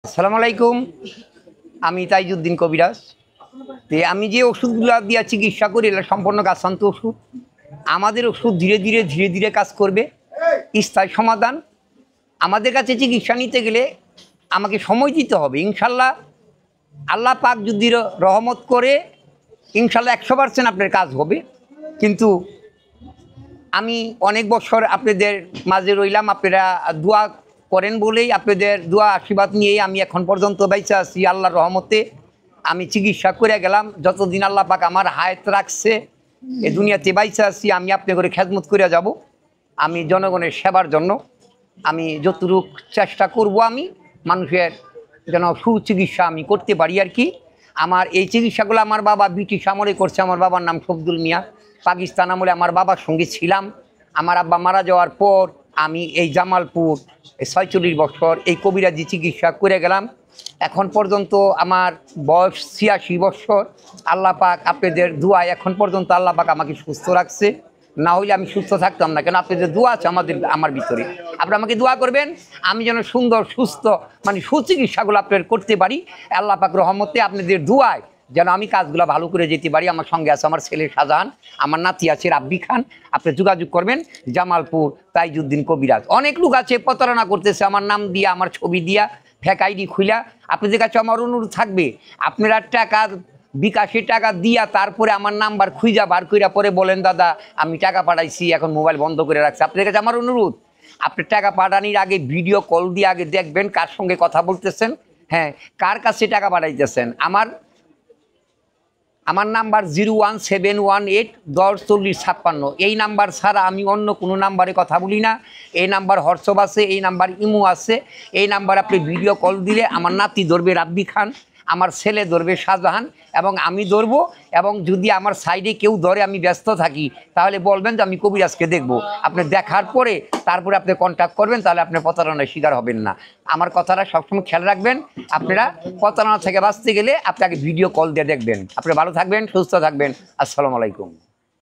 আসসালামু আলাইকুম। আমি তাইজুদ্দিন কবিরাজ। আমি যে ওষুধগুলো দিয়ে চিকিৎসা করি এটা সম্পূর্ণ গাছান্ত ওষুধ। আমাদের ওষুধ ধীরে ধীরে ধীরে ধীরে কাজ করবে, স্থায়ী সমাধান। আমাদের কাছে চিকিৎসা নিতে গেলে আমাকে সময় দিতে হবে। ইনশাল্লাহ আল্লাহ পাক যদি রহমত করে ইনশাল্লাহ 100% আপনার কাজ হবে। কিন্তু আমি অনেক বছর আপনাদের মাঝে রইলাম, আপনারা দোয়া করেন বলেই, আপনাদের দোয়া আশীর্বাদ নিয়েই আমি এখন পর্যন্ত বেঁচে আছি। আল্লাহর রহমতে আমি চিকিৎসা করে গেলাম। যতদিন আল্লাহ পাক আমার হায়াত রাখছে এই দুনিয়াতে বেঁচে আছি, আমি আপনি করে খেদমত করে যাব। আমি জনগণের সেবার জন্য আমি যতটুকু চেষ্টা করব, আমি মানুষের যেন সুচিকিৎসা আমি করতে পারি আর কি। আমার এই চিকিৎসাগুলো আমার বাবা ব্রিটিশ আমলে করছে। আমার বাবার নাম শফদুল মিয়া। পাকিস্তান আমলে আমার বাবার সঙ্গে ছিলাম। আমার আব্বা মারা যাওয়ার পর আমি এই জামালপুর 46 বছর এই কবিরাজি চিকিৎসা করে গেলাম। এখন পর্যন্ত আমার বয়স 86 বছর। আল্লাহ পাক আপনাদের দোয়ায় এখন পর্যন্ত আল্লাহ পাক আমাকে সুস্থ রাখছে। না হইলে আমি সুস্থ থাকতাম না, কেন আপনাদের দোয়া আছে আমার ভিতরে। আপনারা আমাকে দোয়া করবেন আমি যেন সুন্দর সুস্থ সুচিকিৎসাগুলো আপনার করতে পারি। আল্লাহ পাক রহমতে আপনাদের দোয়ায় যেন আমি কাজগুলো ভালো করে যেতে পারি। আমার সঙ্গে আছে আমার ছেলে শাহজাহান, আমার নাতি আছে রাব্বি খান। আপনি যোগাযোগ করবেন জামালপুর তাইজুদ্দিন কবিরাজ। অনেক লোক আছে প্রতারণা করতেছে আমার নাম দিয়া, আমার ছবি দিয়া, ফেক আইডি খুইলা। আপনাদের কাছে আমার অনুরোধ থাকবে, আপনারা টাকা বিকাশে টাকা দিয়া তারপরে আমার নাম্বার খুঁজা বার কইরা পরে বলেন দাদা আমি টাকা পাঠাইছি, এখন মোবাইল বন্ধ করে রাখছি। আপনাদের কাছে আমার অনুরোধ, আপনি টাকা পাঠানোর আগে ভিডিও কল দিয়ে আগে দেখবেন কার সঙ্গে কথা বলতেছেন, হ্যাঁ কার কাছে টাকা পাঠাইতেছেন। আমার নাম্বার 01718104056। এই নাম্বার ছাড়া আমি অন্য কোনো নাম্বারে কথা বলি না। এই নাম্বার হোয়াটসঅ্যাপ আছে, এই নাম্বার ইমো আছে। এই নাম্বার আপনি ভিডিও কল দিলে আমার নাতি ধরবে রাব্বি খান, আমার ছেলে ধরবে শাহজাহান, এবং আমি ধরবো। এবং যদি আমার সাইডে কেউ ধরে আমি ব্যস্ত থাকি তাহলে বলবেন যে আমি কবিরাজকে দেখব। আপনি দেখার পরে তারপরে আপনি কন্ট্যাক্ট করবেন, তাহলে আপনি প্রতারণার শিকার হবেন না। আমার কথাটা সবসময় খেয়াল রাখবেন। আপনারা প্রতারণা থেকে বাঁচতে গেলে আপনাকে ভিডিও কল দিয়ে দেখবেন। আপনি ভালো থাকবেন, সুস্থ থাকবেন। আসসালামু আলাইকুম।